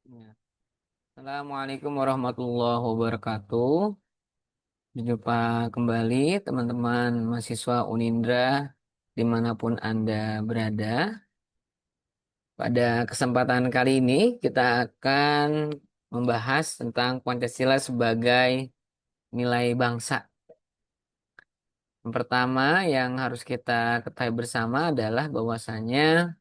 Ya. Assalamualaikum warahmatullahi wabarakatuh. Berjumpa kembali teman-teman mahasiswa Unindra dimanapun Anda berada. Pada kesempatan kali ini kita akan membahas tentang Pancasila sebagai nilai bangsa. Yang pertama yang harus kita ketahui bersama adalah bahwasannya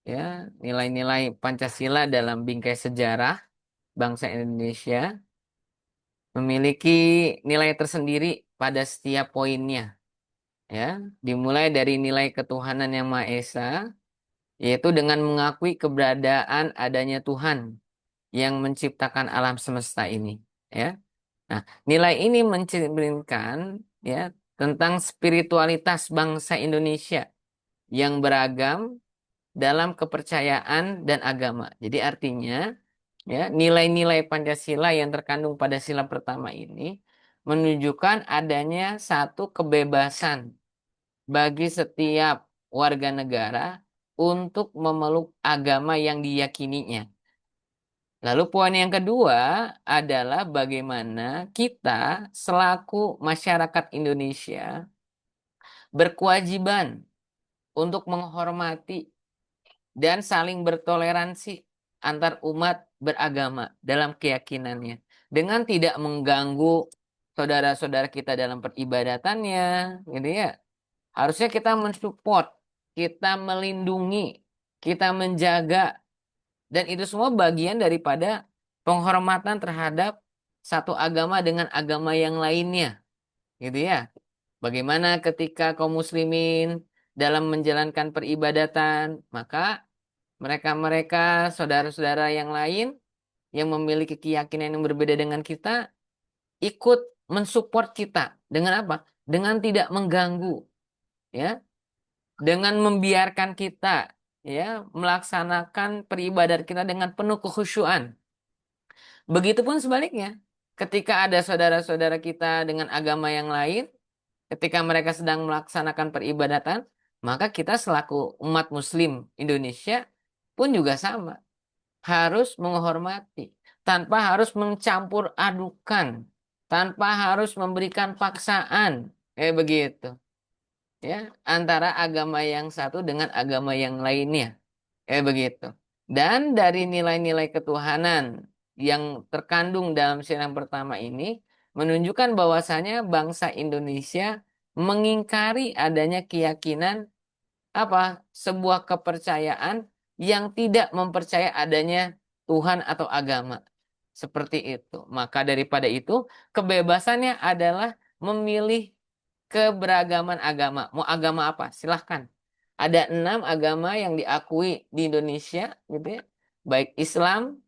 ya nilai-nilai Pancasila dalam bingkai sejarah bangsa Indonesia memiliki nilai tersendiri pada setiap poinnya, ya. Dimulai dari nilai ketuhanan yang Maha Esa, yaitu dengan mengakui keberadaan adanya Tuhan yang menciptakan alam semesta ini, ya. Nah, nilai ini mencerminkan ya tentang spiritualitas bangsa Indonesia yang beragam dalam kepercayaan dan agama. Jadi artinya ya, nilai-nilai Pancasila yang terkandung pada sila pertama ini menunjukkan adanya satu kebebasan bagi setiap warga negara untuk memeluk agama yang diyakininya. Lalu poin yang kedua adalah bagaimana kita selaku masyarakat Indonesia berkewajiban untuk menghormati dan saling bertoleransi antar umat beragama dalam keyakinannya dengan tidak mengganggu saudara-saudara kita dalam peribadatannya, gitu ya. Harusnya kita mensupport, kita melindungi, kita menjaga, dan itu semua bagian daripada penghormatan terhadap satu agama dengan agama yang lainnya, gitu ya. Bagaimana ketika kaum muslimin dalam menjalankan peribadatan, maka mereka-mereka, saudara-saudara yang lain yang memiliki keyakinan yang berbeda dengan kita, ikut mensupport kita. Dengan apa? Dengan tidak mengganggu, ya. Dengan membiarkan kita, ya, melaksanakan peribadat kita dengan penuh kekhusyuan. Begitupun sebaliknya, ketika ada saudara-saudara kita dengan agama yang lain, ketika mereka sedang melaksanakan peribadatan, maka kita selaku umat Muslim Indonesia pun juga sama, harus menghormati tanpa harus mencampur adukan, tanpa harus memberikan paksaan, kayak begitu, ya, antara agama yang satu dengan agama yang lainnya, kayak begitu. Dan dari nilai-nilai ketuhanan yang terkandung dalam sila yang pertama ini menunjukkan bahwasanya bangsa Indonesia mengingkari adanya keyakinan apa? Sebuah kepercayaan yang tidak mempercaya adanya Tuhan atau agama. Seperti itu. Maka daripada itu, kebebasannya adalah memilih keberagaman agama. Mau agama apa? Silahkan. Ada 6 agama yang diakui di Indonesia, gitu ya. Baik Islam,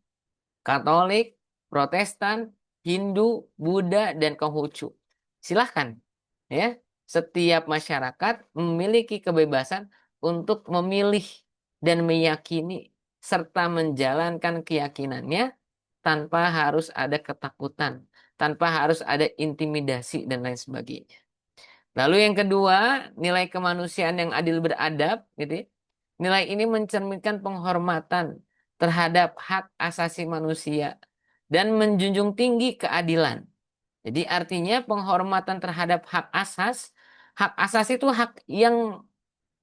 Katolik, Protestan, Hindu, Buddha, dan Konghucu. Silahkan, ya. Setiap masyarakat memiliki kebebasan untuk memilih dan meyakini serta menjalankan keyakinannya tanpa harus ada ketakutan, tanpa harus ada intimidasi dan lain sebagainya. Lalu yang kedua, nilai kemanusiaan yang adil beradab, gitu ya. Nilai ini mencerminkan penghormatan terhadap hak asasi manusia dan menjunjung tinggi keadilan. Jadi artinya penghormatan terhadap hak asas itu hak yang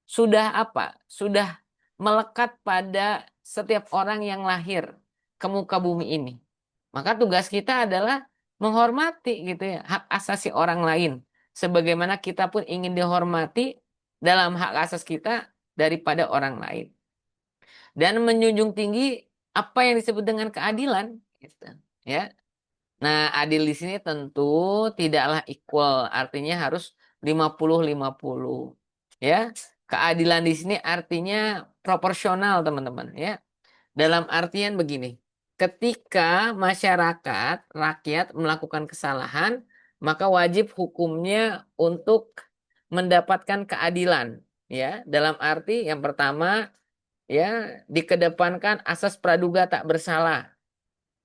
sudah apa? Sudah melekat pada setiap orang yang lahir ke muka bumi ini. Maka tugas kita adalah menghormati, gitu ya, hak asasi orang lain. Sebagaimana kita pun ingin dihormati dalam hak asas kita daripada orang lain. Dan menjunjung tinggi apa yang disebut dengan keadilan, gitu. Ya. Nah, adil di sini tentu tidaklah equal, artinya harus 50-50. Ya. Keadilan di sini artinya proporsional, teman-teman, ya. Dalam artian begini, ketika masyarakat, rakyat melakukan kesalahan, maka wajib hukumnya untuk mendapatkan keadilan, ya. Dalam arti yang pertama, ya, dikedepankan asas praduga tak bersalah.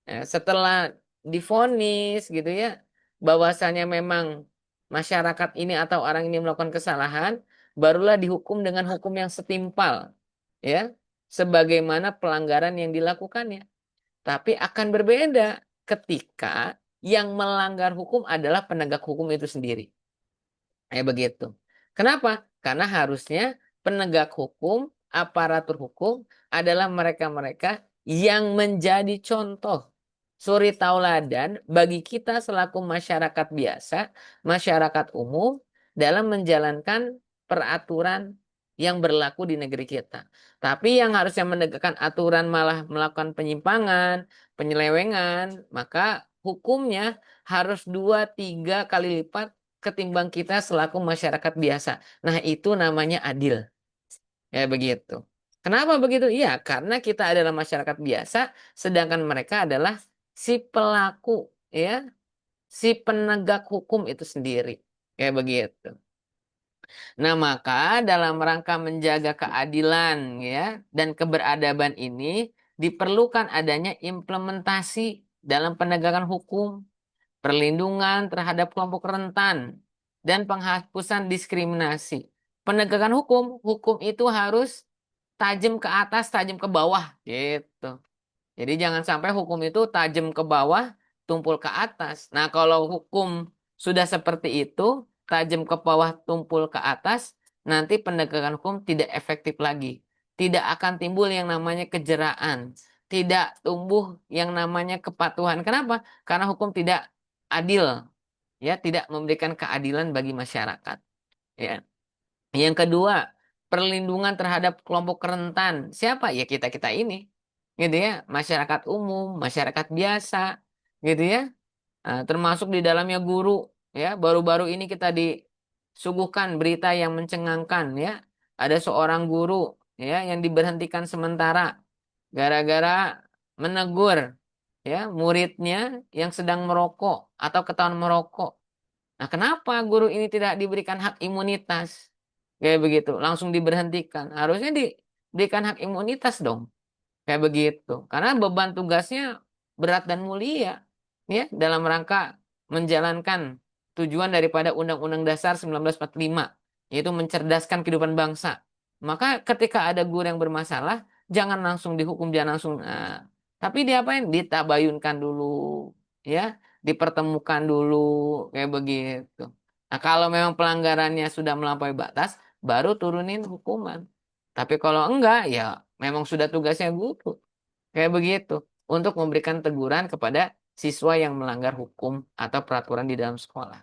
Ya, setelah divonis, gitu ya, bahwasanya memang masyarakat ini atau orang ini melakukan kesalahan, barulah dihukum dengan hukum yang setimpal, ya, sebagaimana pelanggaran yang dilakukannya. Tapi akan berbeda ketika yang melanggar hukum adalah penegak hukum itu sendiri. Kayak begitu. Kenapa? Karena harusnya penegak hukum, aparatur hukum adalah mereka-mereka yang menjadi contoh suri tauladan bagi kita selaku masyarakat biasa, masyarakat umum dalam menjalankan peraturan yang berlaku di negeri kita. Tapi yang harusnya menegakkan aturan malah melakukan penyimpangan, penyelewengan, maka hukumnya harus 2, 3 kali lipat ketimbang kita selaku masyarakat biasa. Nah, itu namanya adil. Ya begitu. Kenapa begitu? Iya, karena kita adalah masyarakat biasa, sedangkan mereka adalah si pelaku, ya, si penegak hukum itu sendiri. Kayak begitu. Nah, maka dalam rangka menjaga keadilan, ya, dan keberadaban ini diperlukan adanya implementasi dalam penegakan hukum, perlindungan terhadap kelompok rentan, dan penghapusan diskriminasi. Penegakan hukum, hukum itu harus tajam ke atas, tajam ke bawah, gitu. Jadi jangan sampai hukum itu tajam ke bawah, tumpul ke atas. Nah, kalau hukum sudah seperti itu, tajam ke bawah, tumpul ke atas, nanti penegakan hukum tidak efektif lagi. Tidak akan timbul yang namanya kejeraan. Tidak tumbuh yang namanya kepatuhan. Kenapa? Karena hukum tidak adil, ya, tidak memberikan keadilan bagi masyarakat. Ya. Yang kedua, perlindungan terhadap kelompok rentan. Siapa? Ya kita-kita ini. Gitu ya, masyarakat umum, masyarakat biasa, gitu ya. Termasuk di dalamnya guru, ya. Baru-baru ini kita disuguhkan berita yang mencengangkan, ya. Ada seorang guru, ya, yang diberhentikan sementara gara-gara menegur, ya, muridnya yang sedang merokok atau ketahuan merokok. Nah, kenapa guru ini tidak diberikan hak imunitas? Kayak begitu, langsung diberhentikan. Harusnya diberikan hak imunitas dong. Kayak begitu. Karena beban tugasnya berat dan mulia, ya, dalam rangka menjalankan tujuan daripada Undang-Undang Dasar 1945, yaitu mencerdaskan kehidupan bangsa. Maka ketika ada guru yang bermasalah, jangan langsung dihukum, jangan langsung. Tapi diapain? Ditabayunkan dulu, ya, dipertemukan dulu, kayak begitu. Nah, kalau memang pelanggarannya sudah melampaui batas, baru turunin hukuman. Tapi kalau enggak, ya memang sudah tugasnya guru. Kayak begitu. Untuk memberikan teguran kepada siswa yang melanggar hukum atau peraturan di dalam sekolah.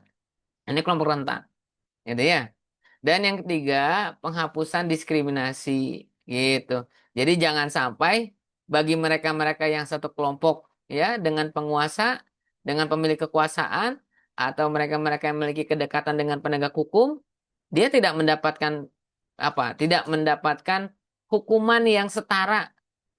Ini kelompok rentan. Gitu ya. Dan yang ketiga, penghapusan diskriminasi. Gitu. Jadi jangan sampai bagi mereka-mereka yang satu kelompok, ya, dengan penguasa, dengan pemilik kekuasaan, atau mereka-mereka yang memiliki kedekatan dengan penegak hukum, dia tidak mendapatkan apa? Tidak mendapatkan hukuman yang setara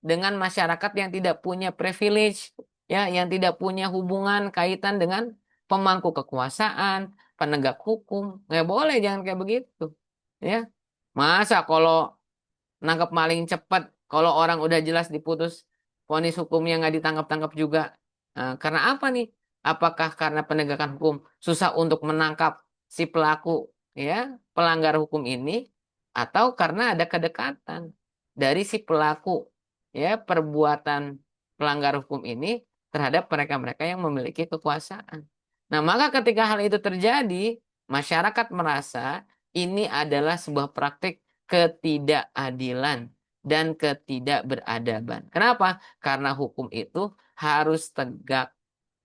dengan masyarakat yang tidak punya privilege, ya, yang tidak punya hubungan kaitan dengan pemangku kekuasaan, penegak hukum. Nggak boleh, jangan kayak begitu. Ya, masa kalau nangkep maling cepat, kalau orang udah jelas diputus vonis hukumnya nggak ditangkap-tangkap juga. Nah, karena apa nih? Apakah karena penegakan hukum susah untuk menangkap si pelaku, ya, pelanggar hukum ini, atau karena ada kedekatan dari si pelaku, ya, perbuatan pelanggar hukum ini terhadap mereka-mereka yang memiliki kekuasaan. Nah, maka ketika hal itu terjadi, masyarakat merasa ini adalah sebuah praktik ketidakadilan dan ketidakberadaban. Kenapa? Karena hukum itu harus tegak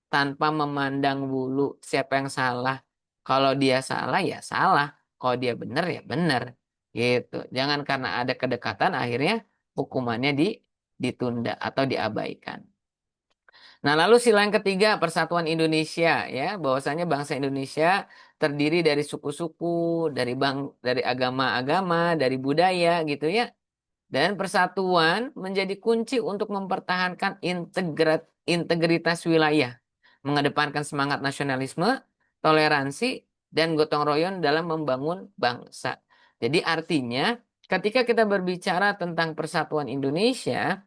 tanpa memandang bulu siapa yang salah. Kalau dia salah ya salah, kalau dia benar ya benar. Gitu. Jangan karena ada kedekatan akhirnya hukumannya ditunda atau diabaikan. Nah, lalu sila yang ketiga, Persatuan Indonesia, ya, bahwasanya bangsa Indonesia terdiri dari suku-suku, dari agama-agama, dari budaya, gitu ya. Dan persatuan menjadi kunci untuk mempertahankan integritas wilayah, mengedepankan semangat nasionalisme, toleransi, dan gotong royong dalam membangun bangsa. Jadi artinya, ketika kita berbicara tentang persatuan Indonesia,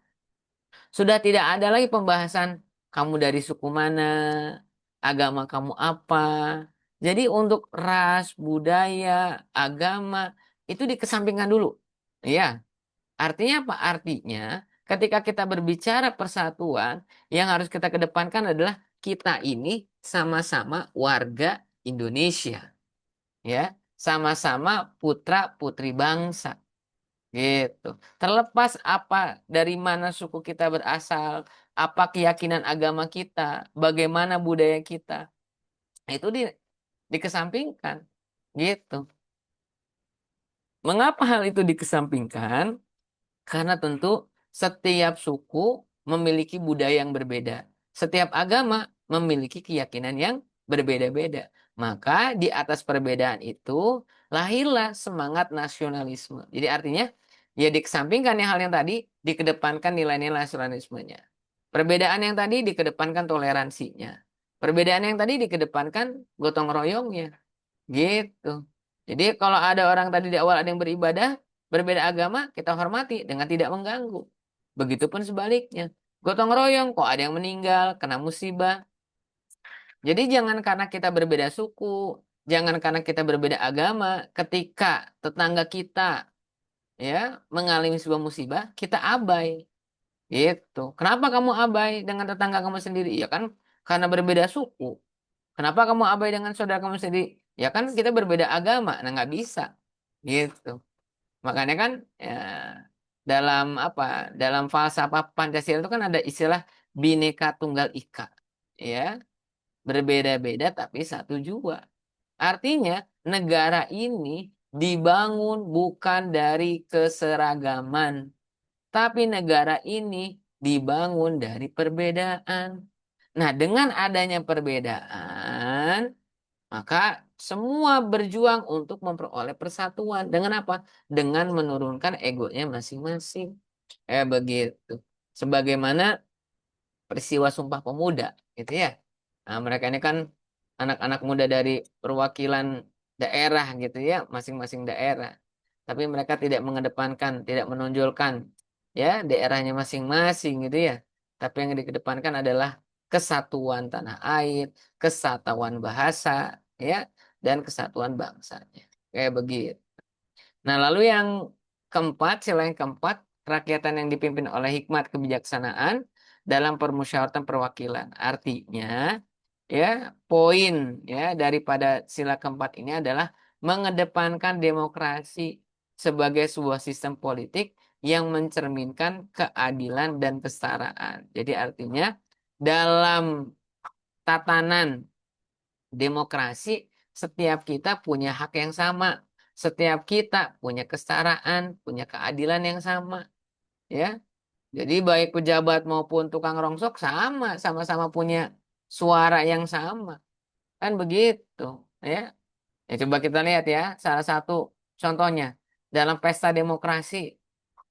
sudah tidak ada lagi pembahasan kamu dari suku mana, agama kamu apa. Jadi untuk ras, budaya, agama itu dikesampingkan dulu. Ya, artinya apa? Artinya ketika kita berbicara persatuan, yang harus kita kedepankan adalah kita ini sama-sama warga Indonesia, ya, sama-sama putra-putri bangsa, gitu. Terlepas apa dari mana suku kita berasal, apa keyakinan agama kita, bagaimana budaya kita, itu dikesampingkan, gitu. Mengapa hal itu dikesampingkan? Karena tentu setiap suku memiliki budaya yang berbeda. Setiap agama memiliki keyakinan yang berbeda-beda. Maka di atas perbedaan itu lahirlah semangat nasionalisme. Jadi artinya ya dikesampingkan hal yang tadi, dikedepankan nilai-nilai nasionalismenya. Perbedaan yang tadi dikedepankan toleransinya. Perbedaan yang tadi dikedepankan gotong royongnya. Gitu. Jadi kalau ada orang tadi di awal ada yang beribadah, berbeda agama, kita hormati dengan tidak mengganggu. Begitupun sebaliknya. Gotong royong, kok ada yang meninggal, kena musibah. Jadi jangan karena kita berbeda suku, jangan karena kita berbeda agama, ketika tetangga kita ya mengalami sebuah musibah, kita abai. Gitu. Kenapa kamu abai dengan tetangga kamu sendiri? Ya kan karena berbeda suku. Kenapa kamu abai dengan saudara kamu sendiri? Ya kan kita berbeda agama, nah nggak bisa, gitu. Makanya kan ya, dalam apa? Dalam falsafah Pancasila itu kan ada istilah Bhinneka Tunggal Ika, ya, berbeda-beda tapi satu jua. Artinya negara ini dibangun bukan dari keseragaman, tapi negara ini dibangun dari perbedaan. Nah, dengan adanya perbedaan, maka semua berjuang untuk memperoleh persatuan. Dengan apa? Dengan menurunkan egonya masing-masing. Begitu. Sebagaimana peristiwa Sumpah Pemuda, gitu ya. Nah, mereka ini kan anak-anak muda dari perwakilan daerah, gitu ya, masing-masing daerah. Tapi mereka tidak mengedepankan, tidak menonjolkan, ya, daerahnya masing-masing, gitu ya. Tapi yang dikedepankan adalah kesatuan tanah air, kesatuan bahasa, ya, dan kesatuan bangsanya. Kayak begitu. Nah, lalu yang keempat, sila yang keempat, kerakyatan yang dipimpin oleh hikmat kebijaksanaan dalam permusyawaratan perwakilan. Artinya, ya, poin ya daripada sila keempat ini adalah mengedepankan demokrasi sebagai sebuah sistem politik yang mencerminkan keadilan dan kesetaraan. Jadi artinya dalam tatanan demokrasi, setiap kita punya hak yang sama. Setiap kita punya kesetaraan, punya keadilan yang sama. Ya, jadi baik pejabat maupun tukang rongsok sama, sama-sama punya suara yang sama. Kan begitu. Ya, ya coba kita lihat ya, salah satu contohnya. Dalam pesta demokrasi,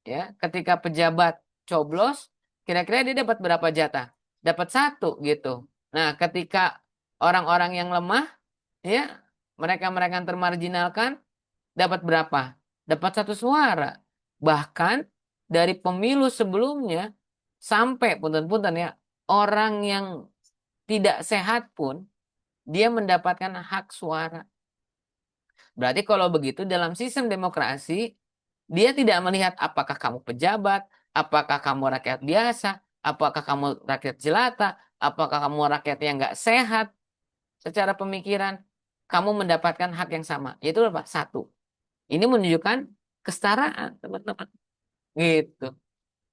ya, ketika pejabat coblos, kira-kira dia dapat berapa jatah? Dapat satu gitu. Nah, ketika orang-orang yang lemah, ya, mereka-mereka yang termarginalkan dapat berapa? Dapat satu suara. Bahkan dari pemilu sebelumnya sampai punten-punten ya, orang yang tidak sehat pun dia mendapatkan hak suara. Berarti kalau begitu dalam sistem demokrasi dia tidak melihat apakah kamu pejabat, apakah kamu rakyat biasa, apakah kamu rakyat jelata, apakah kamu rakyat yang nggak sehat secara pemikiran, kamu mendapatkan hak yang sama. Yaitu apa? Satu. Ini menunjukkan kesetaraan, teman-teman. Gitu.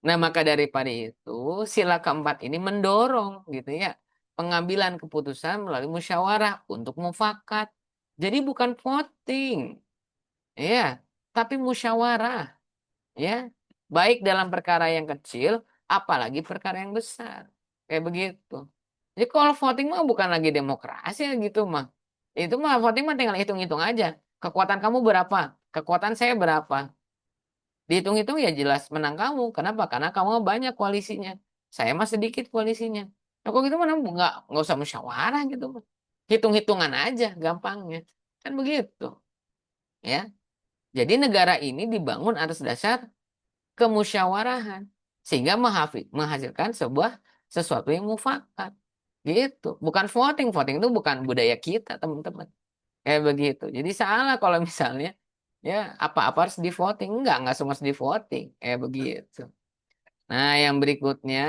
Nah, maka daripada itu, sila keempat ini mendorong gitu ya, pengambilan keputusan melalui musyawarah untuk mufakat. Jadi bukan voting, ya, tapi musyawarah, ya. Baik dalam perkara yang kecil, apalagi perkara yang besar. Kayak begitu. Jadi kalau voting mah bukan lagi demokrasi ya gitu mah. Itu mah voting mah tinggal hitung-hitung aja. Kekuatan kamu berapa? Kekuatan saya berapa? Dihitung-hitung ya jelas menang kamu. Kenapa? Karena kamu banyak koalisinya. Saya mah sedikit koalisinya. Nah, kok gitu mana nggak usah musyawarah gitu. Hitung-hitungan aja gampangnya. Kan begitu. Ya. Jadi negara ini dibangun atas dasar kemusyawarahan. Sehingga menghasilkan sebuah sesuatu yang mufakat. Gitu. Bukan voting. Voting itu bukan budaya kita, teman-teman. Kayak begitu. Jadi salah kalau misalnya ya apa-apa harus di voting. Enggak semua harus di voting. Kayak begitu. Nah, yang berikutnya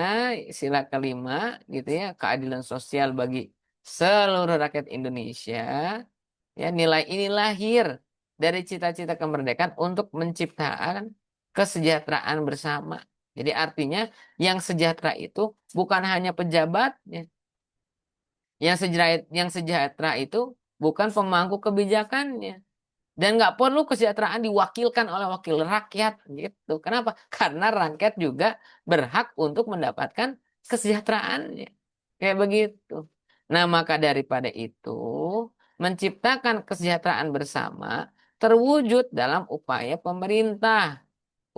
sila kelima gitu ya, keadilan sosial bagi seluruh rakyat Indonesia. Ya, nilai ini lahir dari cita-cita kemerdekaan untuk menciptakan kesejahteraan bersama. Jadi artinya yang sejahtera itu bukan hanya pejabatnya. Yang sejahtera itu bukan pemangku kebijakannya. Dan nggak perlu kesejahteraan diwakilkan oleh wakil rakyat gitu. Kenapa? Karena rakyat juga berhak untuk mendapatkan kesejahteraannya. Kayak begitu. Nah, maka daripada itu, menciptakan kesejahteraan bersama terwujud dalam upaya pemerintah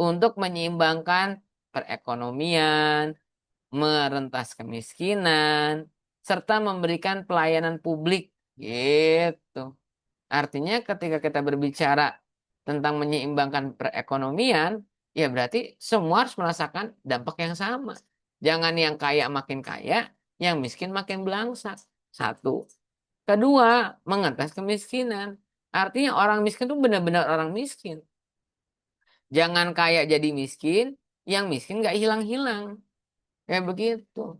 untuk menyeimbangkan perekonomian, merentas kemiskinan, serta memberikan pelayanan publik gitu. Artinya ketika kita berbicara tentang menyeimbangkan perekonomian, ya berarti semua harus merasakan dampak yang sama. Jangan yang kaya makin kaya, yang miskin makin belangsak. Satu. Kedua, mengentas kemiskinan. Artinya orang miskin itu benar-benar orang miskin. Jangan kaya jadi miskin, yang miskin nggak hilang-hilang. Kayak begitu.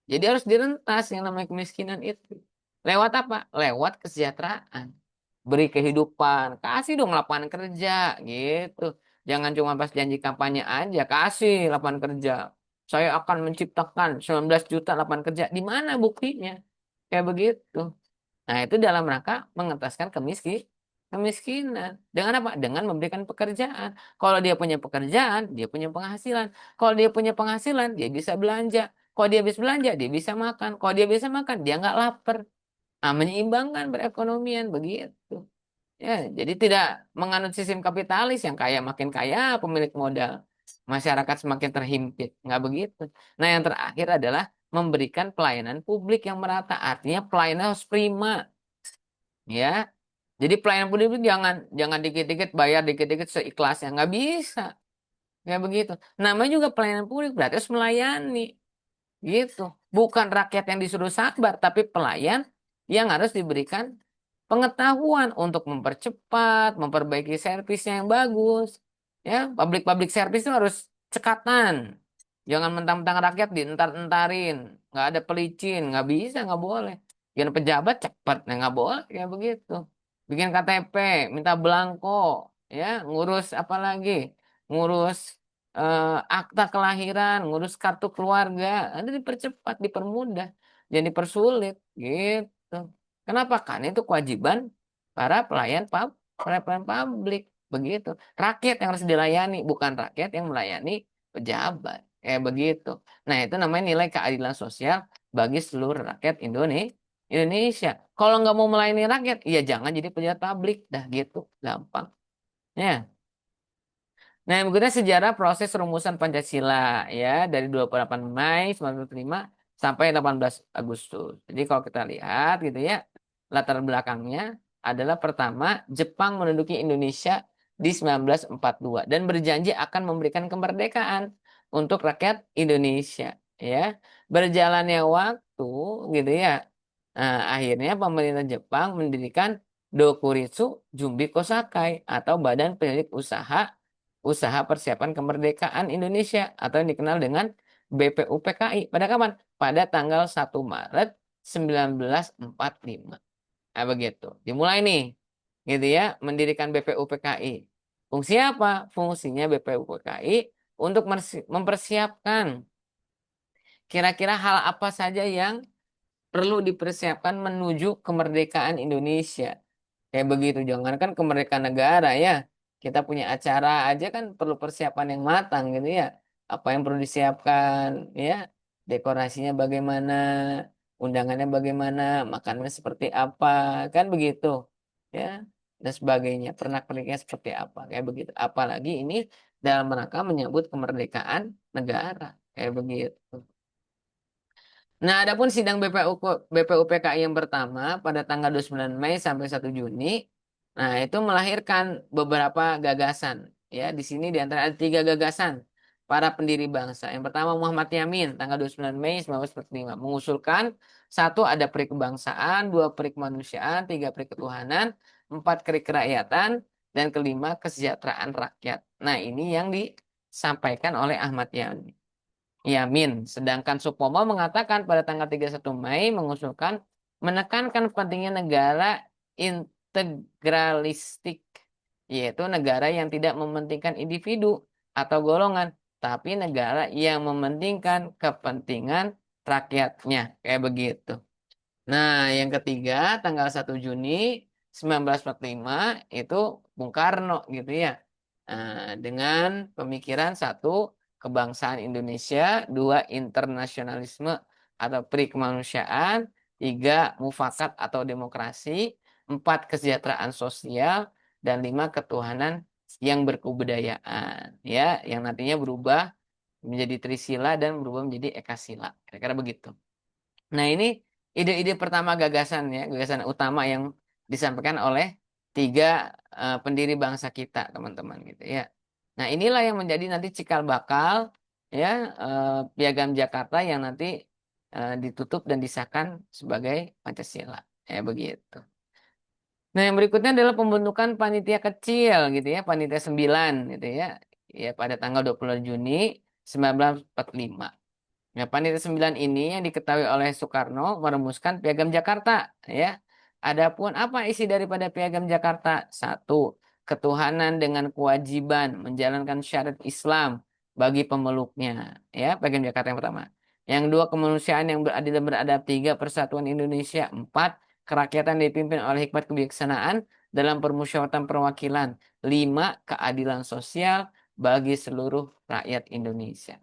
Jadi harus direntas yang namanya kemiskinan itu. Lewat apa? Lewat kesejahteraan. Beri kehidupan, kasih dong lapangan kerja gitu. Jangan cuma pas janji kampanye aja, kasih lapangan kerja. Saya akan menciptakan 19 juta lapangan kerja. Di mana buktinya? Kayak begitu. Nah, itu dalam rangka mengentaskan kemiskinan. Dengan apa? Dengan memberikan pekerjaan. Kalau dia punya pekerjaan, dia punya penghasilan. Kalau dia punya penghasilan, dia bisa belanja. Kalau dia bisa belanja, dia bisa makan. Kalau dia bisa makan, dia nggak lapar. Nah, menyeimbangkan perekonomian begitu. Ya, jadi tidak menganut sistem kapitalis yang kaya makin kaya pemilik modal. Masyarakat semakin terhimpit. Nggak begitu. Nah, yang terakhir adalah memberikan pelayanan publik yang merata. Artinya pelayanan harus prima. Ya, jadi pelayanan publik itu jangan jangan dikit-dikit bayar dikit-dikit seikhlasnya. Nggak bisa. Nggak begitu. Namanya juga pelayanan publik berarti harus melayani. Gitu. Bukan rakyat yang disuruh sabar, tapi pelayan yang harus diberikan pengetahuan untuk mempercepat, memperbaiki servisnya yang bagus. Ya, public service itu harus cekatan. Jangan mentang-mentang rakyat dientar-entarin, nggak ada pelicin, nggak bisa, nggak boleh. Jangan pejabat cepat, nah, nggak boleh kayak begitu. Bikin KTP, minta belangko, ya, ngurus apa lagi? Ngurus akta kelahiran, ngurus kartu keluarga, ada dipercepat, dipermudah, jadi dipersulit, gitu. Kenapa? Karena itu kewajiban para pelayan publik, begitu. Rakyat yang harus dilayani, bukan rakyat yang melayani pejabat, kayak begitu. Nah, itu namanya nilai keadilan sosial bagi seluruh rakyat Indonesia. Kalau nggak mau melayani rakyat, ya jangan jadi pejabat publik, dah gitu, gampang. Ya. Nah, yang berikutnya sejarah proses rumusan Pancasila ya dari 28 Mei 1945 sampai 18 Agustus. Jadi kalau kita lihat gitu ya, latar belakangnya adalah pertama Jepang menduduki Indonesia di 1942 dan berjanji akan memberikan kemerdekaan untuk rakyat Indonesia ya. Berjalannya waktu gitu ya. Nah, akhirnya pemerintah Jepang mendirikan Dokuritsu Jumbi Kosakai atau Badan Penyelidik Usaha Persiapan Kemerdekaan Indonesia atau yang dikenal dengan BPUPKI. Pada kapan? Pada tanggal 1 Maret 1945. Nah, begitu. Dimulai nih, gitu ya, mendirikan BPUPKI. Fungsi apa? Fungsinya BPUPKI untuk mempersiapkan kira-kira hal apa saja yang perlu dipersiapkan menuju kemerdekaan Indonesia. Kayak begitu, jangan kan kemerdekaan negara ya. Kita punya acara aja kan perlu persiapan yang matang gitu ya. Apa yang perlu disiapkan ya. Dekorasinya bagaimana, undangannya bagaimana, makanannya seperti apa, kan begitu. Ya, dan sebagainya. Pernak-perniknya seperti apa, kayak begitu. Apalagi ini dalam rangka menyambut kemerdekaan negara, kayak begitu. Nah, adapun sidang BPUPKI yang pertama pada tanggal 29 Mei sampai 1 Juni, nah itu melahirkan beberapa gagasan. Ya, di sini di antara ada 3 gagasan para pendiri bangsa. Yang pertama Muhammad Yamin, tanggal 29 Mei 1945, mengusulkan satu ada peri kebangsaan, dua peri kemanusiaan, tiga peri ketuhanan, empat peri kerakyatan, dan kelima kesejahteraan rakyat. Nah, ini yang disampaikan oleh Ahmad Yani. Yamin. Sedangkan Supomo mengatakan pada tanggal 31 Mei mengusulkan menekankan pentingnya negara integralistik, yaitu negara yang tidak mementingkan individu atau golongan, tapi negara yang mementingkan kepentingan rakyatnya. Kayak begitu. Nah, yang ketiga, tanggal 1 Juni 1945 itu Bung Karno gitu ya. Dengan pemikiran satu, kebangsaan Indonesia, dua, internasionalisme atau pri kemanusiaan, tiga, mufakat atau demokrasi, empat, kesejahteraan sosial, dan lima, ketuhanan yang berkebudayaan. Ya, yang nantinya berubah menjadi Trisila dan berubah menjadi Ekasila. Kira-kira begitu. Nah, ini ide-ide pertama gagasan ya, gagasan utama yang disampaikan oleh tiga pendiri bangsa kita, teman-teman gitu ya. Nah, inilah yang menjadi nanti cikal bakal ya Piagam Jakarta yang nanti ditutup dan disahkan sebagai Pancasila. Ya begitu. Nah, yang berikutnya adalah pembentukan panitia kecil gitu ya, panitia 9 gitu ya. Ya pada tanggal 20 Juni 1945. Ya, Panitia 9 ini yang diketahui oleh Soekarno merumuskan Piagam Jakarta, ya. Adapun apa isi daripada Piagam Jakarta? Satu, ketuhanan dengan kewajiban menjalankan syariat Islam bagi pemeluknya, ya, Piagam Jakarta yang pertama. Yang dua, kemanusiaan yang beradil dan beradab. Tiga, persatuan Indonesia. Empat, kerakyatan dipimpin oleh hikmat kebijaksanaan dalam permusyawaratan perwakilan. Lima, keadilan sosial bagi seluruh rakyat Indonesia.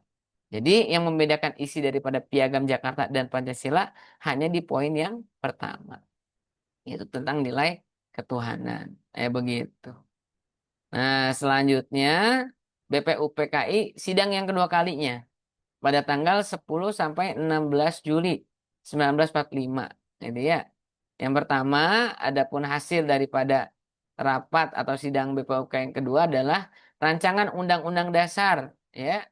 Jadi yang membedakan isi daripada Piagam Jakarta dan Pancasila hanya di poin yang pertama, yaitu tentang nilai ketuhanan. Begitu. Nah, selanjutnya BPUPKI sidang yang kedua kalinya pada tanggal 10 sampai 16 Juli 1945. Jadi ya, yang pertama, adapun hasil daripada rapat atau sidang BPUPKI yang kedua adalah rancangan Undang-Undang Dasar, ya.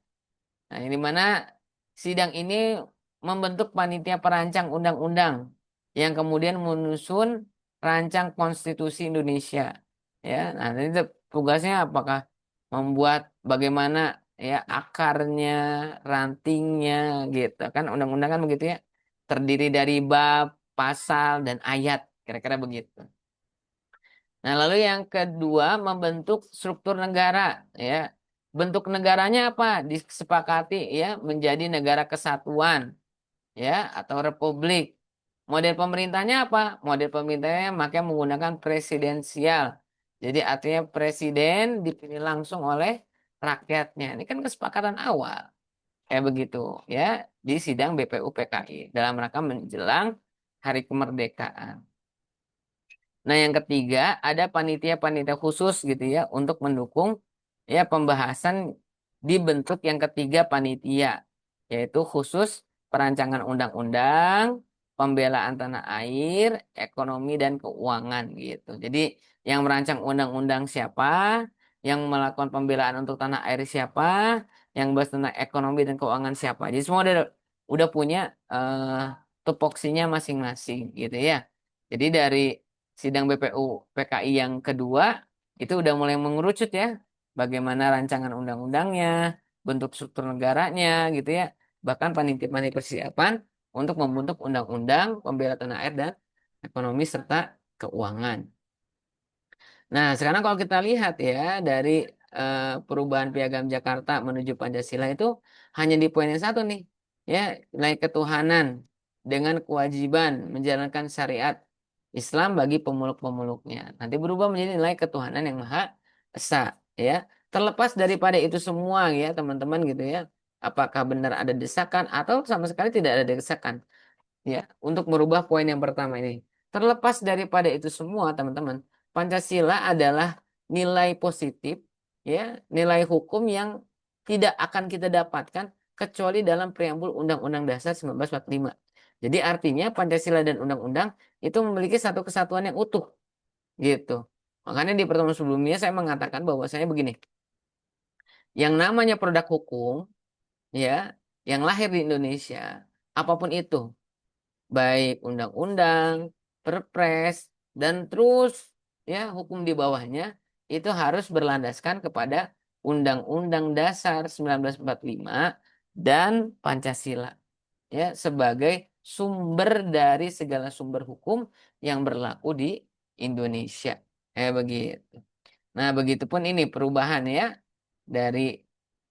Nah, ini mana sidang ini membentuk panitia perancang undang-undang yang kemudian menyusun rancang konstitusi Indonesia. Ya, nah ini tugasnya apakah membuat bagaimana ya akarnya, rantingnya gitu kan undang-undang kan begitu ya. Terdiri dari bab, pasal dan ayat, kira-kira begitu. Nah, lalu yang kedua membentuk struktur negara, ya. Bentuk negaranya apa? Disepakati ya menjadi negara kesatuan, ya, atau republik. Model pemerintahnya apa? Model pemerintahnya makanya menggunakan presidensial. Jadi artinya presiden dipilih langsung oleh rakyatnya. Ini kan kesepakatan awal. Kayak begitu, ya, di sidang BPUPKI dalam rangka menjelang Hari Kemerdekaan. Nah, yang ketiga ada panitia-panitia khusus gitu ya untuk mendukung ya pembahasan di bentuk yang ketiga panitia, yaitu khusus perancangan undang-undang, pembelaan tanah air, ekonomi dan keuangan gitu. Jadi yang merancang undang-undang siapa, yang melakukan pembelaan untuk tanah air siapa, yang bahas tentang ekonomi dan keuangan siapa. Jadi semua udah punya tupoksinya masing-masing gitu ya. Jadi dari sidang BPU PKI yang kedua itu udah mulai mengerucut ya bagaimana rancangan undang-undangnya, bentuk struktur negaranya gitu ya, bahkan panitia-panitia persiapan untuk membentuk undang-undang pembela tanah air dan ekonomi serta keuangan. Nah, sekarang kalau kita lihat ya dari perubahan Piagam Jakarta menuju Pancasila itu hanya di poin yang satu nih, ya, nilai ketuhanan dengan kewajiban menjalankan syariat Islam bagi pemeluk-pemeluknya. Nanti berubah menjadi nilai ketuhanan yang Maha Esa, ya. Terlepas daripada itu semua ya, teman-teman gitu ya. Apakah benar ada desakan atau sama sekali tidak ada desakan, ya, untuk merubah poin yang pertama ini. Terlepas daripada itu semua, teman-teman, Pancasila adalah nilai positif, ya, nilai hukum yang tidak akan kita dapatkan kecuali dalam preambul Undang-Undang Dasar 1945. Jadi artinya Pancasila dan undang-undang itu memiliki satu kesatuan yang utuh, gitu. Makanya di pertemuan sebelumnya saya mengatakan bahwasanya begini, yang namanya produk hukum, ya, yang lahir di Indonesia, apapun itu, baik undang-undang, perpres, dan terus ya hukum di bawahnya itu harus berlandaskan kepada Undang-Undang Dasar 1945 dan Pancasila ya sebagai sumber dari segala sumber hukum yang berlaku di Indonesia. Begitu. Nah, begitupun ini perubahan ya dari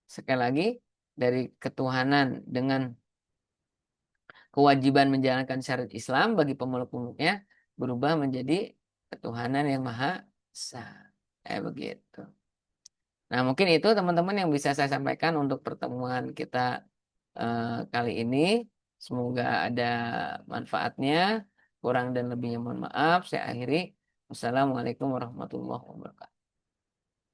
sekali lagi dari ketuhanan dengan kewajiban menjalankan syariat Islam bagi pemeluk-pemeluknya berubah menjadi ketuhanan yang maha esa. Begitu. Nah, mungkin itu teman-teman yang bisa saya sampaikan untuk pertemuan kita kali ini. Semoga ada manfaatnya. Kurang dan lebihnya mohon maaf. Saya akhiri. Wassalamualaikum warahmatullahi wabarakatuh.